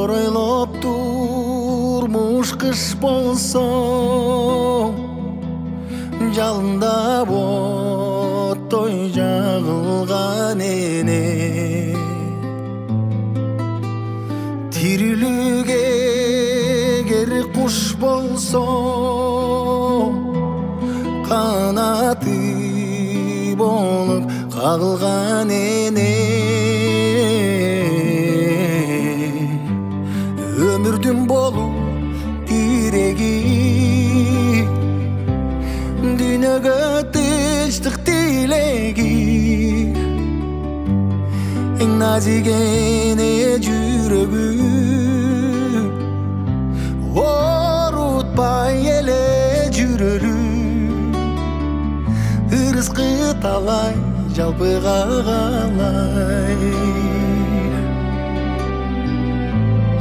Oroylop durmuş kış bolsong Jalında ottoy jagılgan ene Tirilüge geri kuş bolsong Kanatı bolup kagılgan ene Ömürdün bolu diregi Dünyага тынчтык тилеги Эң назик эне жүрөгү Орутпай эле жүрөлү Ырыскы талай жалпыга калай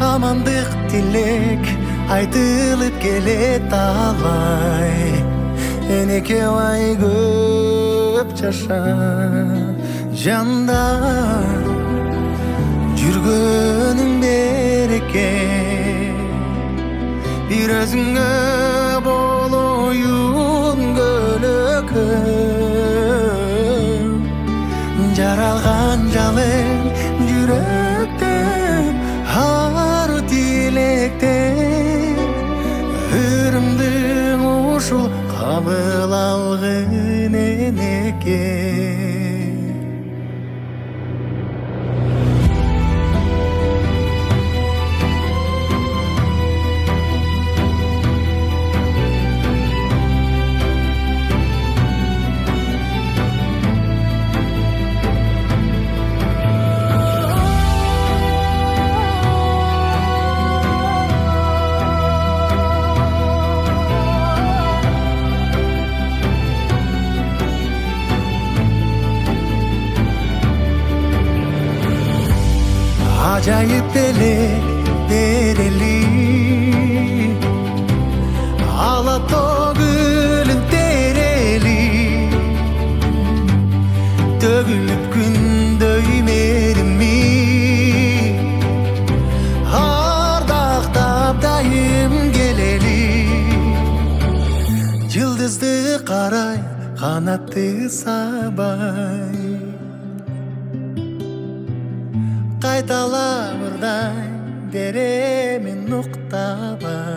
Амандык тилек айтылып келет талай Энеке ай көп жаша жанда Жүргөнүң береке Бир өзүңө болоюн көлөкөм Жаралган жалын жүрөктөн Ару тилектен Өрүмдүң ушул Kabul algın eneke Acayip elek dereli Alatogülün dereli Dögülüp gün döymedim mi Ardaqtap dayım geleli Yıldızdı qaray qanatты sabay Кайтала мырдай беремин уктабай